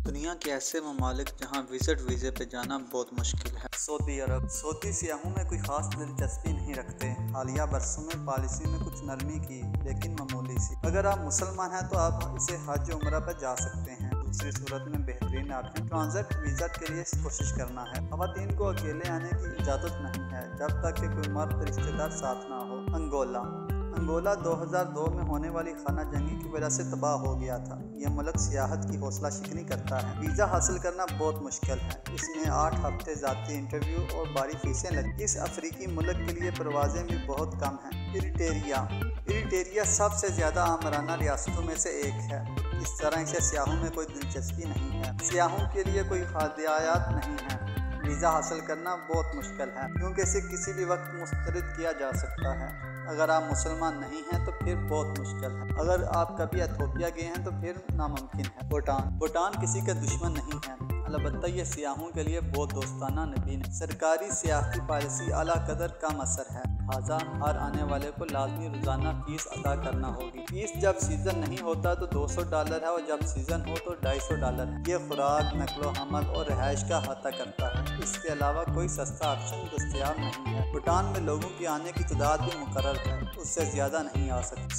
دنیا کے ایسے ممالک جہاں ویزے پہ جانا بہت مشکل ہے۔ سعودی عرب۔ سعودی سیاحوں میں کوئی خاص دلچسپی نہیں رکھتے۔ حالیہ برسوں میں پالیسی میں کچھ نرمی کی، لیکن معمولی سی۔ اگر آپ مسلمان ہیں تو آپ اسے حج عمرہ پر جا سکتے ہیں۔ دوسری صورت میں بہترین آپشن ٹرانزٹ ویزا کے لیے کوشش کرنا ہے۔ خواتین کو اکیلے آنے کی اجازت نہیں ہے جب تک کہ کوئی مرد رشتہ دار ساتھ نہ ہو۔ انگولا 2002 میں ہونے والی خانہ جنگی کی وجہ سے تباہ ہو گیا تھا۔ یہ ملک سیاحت کی حوصلہ شکنی کرتا ہے۔ ویزا حاصل کرنا بہت مشکل ہے۔ اس میں 8 ہفتے ذاتی انٹرویو اور باری فیسیں لگتی ہیں۔ اس افریقی ملک کے لیے پروازیں بھی بہت کم ہیں۔ ایریٹریا سب سے زیادہ آمرانہ ریاستوں میں سے ایک ہے۔ اس طرح اسے سیاحوں میں کوئی دلچسپی نہیں ہے۔ سیاحوں کے لیے کوئی ہدایات نہیں ہے۔ ویزا حاصل کرنا بہت مشکل ہے کیونکہ اسے کسی بھی وقت مسترد کیا جا سکتا ہے۔ اگر آپ مسلمان نہیں ہیں تو پھر بہت مشکل ہے۔ اگر آپ کبھی ایتھوپیا گئے ہیں تو پھر ناممکن ہے۔ بھوٹان کسی کا دشمن نہیں ہے، البتہ یہ سیاحوں کے لیے بہت دوستانہ نبین ہے۔ سرکاری سیاحتی پالیسی اعلیٰ قدر کم اثر ہے، لہٰذا ہر آنے والے کو لازمی روزانہ فیس ادا کرنا ہوگی۔ فیس جب سیزن نہیں ہوتا تو $200 ہے اور جب سیزن ہو تو $250 ہے۔ یہ خوراک، نقل و حمل اور رہائش کا احاطہ کرتا ہے۔ اس کے علاوہ کوئی سستا آپشن دستیاب نہیں ہے۔ بھوٹان میں لوگوں کی آنے کی تعداد بھی مقرر ہے، اس سے زیادہ نہیں آ سکتی۔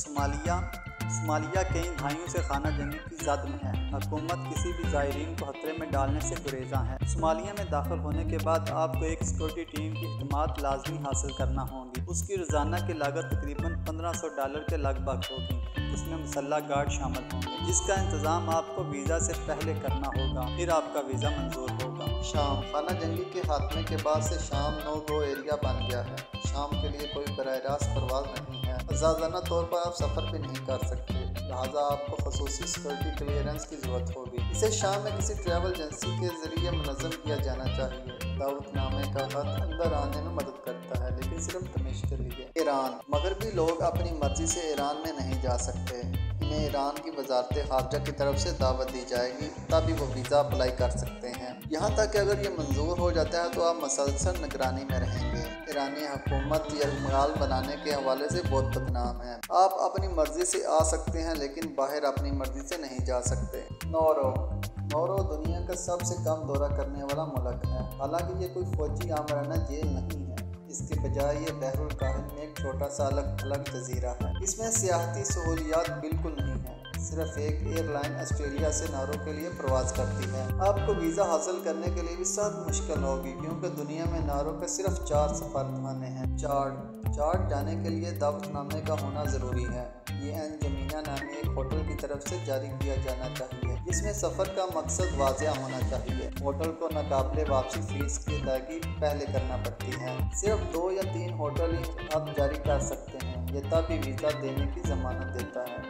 صومالیہ کئی دہائیوں سے خانہ جنگی کی زد میں ہے۔ حکومت کسی بھی زائرین کو خطرے میں ڈالنے سے گریزاں ہے۔ صومالیہ میں داخل ہونے کے بعد آپ کو ایک سیکورٹی ٹیم کی خدمات لازمی حاصل کرنا ہوں گی۔ اس کی روزانہ کی لاگت تقریباً $1500 کے لگ بھگ ہوگی، جس میں مسلح گارڈ شامل ہوں گے، جس کا انتظام آپ کو ویزا سے پہلے کرنا ہوگا، پھر آپ کا ویزا منظور ہوگا۔ شام۔ خانہ جنگی کے خاتمے کے بعد سے شام نو گو ایریا بن گیا ہے۔ شام کے لیے کوئی براہ راست پرواز نہیں ہے۔ آزادانہ طور پر آپ سفر بھی نہیں کر سکتے، لہٰذا آپ کو خصوصی سیکورٹی کلیئرنس کی ضرورت ہوگی۔ اسے شام میں کسی ٹریول ایجنسی کے ذریعے منظم کیا جانا چاہیے۔ دعوت نامے کا خط اندر آنے میں مدد کرتا ہے، لیکن صرف تمیز کے لیے۔ ایران۔ مغربی لوگ اپنی مرضی سے ایران میں نہیں جا سکتے۔ انہیں ایران کی وزارت خارجہ کی طرف سے دعوت دی جائے گی تبھی وہ ویزا اپلائی کر سکتے ہیں۔ یہاں تک کہ اگر یہ منظور ہو جاتا ہے تو آپ مسلسل نگرانی میں رہیں گے۔ ایرانی حکومت یرغمال بنانے کے حوالے سے بہت بدنام ہے۔ آپ اپنی مرضی سے آ سکتے ہیں لیکن باہر اپنی مرضی سے نہیں جا سکتے۔ نورو دنیا کا سب سے کم دورہ کرنے والا ملک ہے، حالانکہ یہ کوئی فوجی آمرانہ جیل نہیں ہے۔ اس کے بجائے یہ بحر الکاہل میں ایک چھوٹا سا الگ جزیرہ ہے۔ اس میں سیاحتی سہولیات بالکل نہیں ہیں۔ صرف ایک ایئر لائن آسٹریلیا سے نورو کے لیے پرواز کرتی ہے۔ آپ کو ویزا حاصل کرنے کے لیے بھی سخت مشکل ہوگی کیونکہ دنیا میں نورو کے صرف 4 سفارتخانے ہیں۔ چاڈ جانے کے لیے دعوت نامے کا ہونا ضروری ہے۔ یہ انجمینہ نامی ایک ہوٹل کی طرف سے جاری کیا جانا چاہیے، جس میں سفر کا مقصد واضح ہونا چاہیے۔ ہوٹل کو ناقابل واپسی فیس کی ادائیگی پہلے کرنا پڑتی ہے۔ صرف 2 یا 3 ہوٹل ہی آپ جاری کر سکتے ہیں، یہ تبھی ویزا دینے کی ضمانت دیتا ہے۔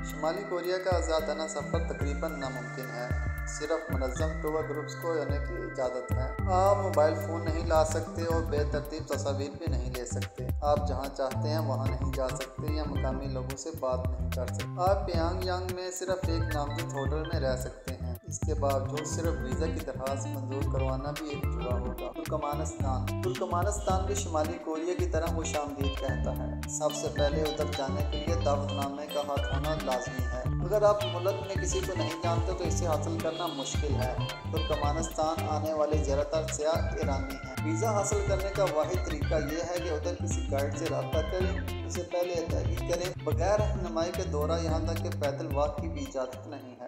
شمالی کوریا کا آزادانہ سفر تقریباً ناممکن ہے۔ صرف منظم ٹور گروپس کو آنے کی اجازت ہے۔ آپ موبائل فون نہیں لا سکتے اور بے ترتیب تصاویر بھی نہیں لے سکتے۔ آپ جہاں چاہتے ہیں وہاں نہیں جا سکتے یا مقامی لوگوں سے بات نہیں کر سکتے۔ آپ پیانگ یانگ میں صرف ایک نامزد ہوٹل میں رہ سکتے ہیں۔ اس کے باوجود صرف ویزا کی درخواست منظور کروانا بھی ایک جرا ہوگا۔ ترکمانستان بھی شمالی کوریا کی طرح خوش آمدید کہتا ہے۔ سب سے پہلے ادھر جانے کے لیے دعوت نامے کا ہاتھ ہونا لازمی ہے۔ اگر آپ ملک میں کسی کو نہیں جانتے تو اسے حاصل کرنا مشکل ہے۔ ترکمانستان آنے والے زیادہ تر سیاح ایرانی ہیں۔ ویزا حاصل کرنے کا واحد طریقہ یہ ہے کہ ادھر کسی گائیڈ سے رابطہ کریں، اسے پہلے ادائیگی کریں۔ بغیر رہنمائی کے دورہ یہاں تک کہ پیدل واک کی بھی اجازت نہیں ہے۔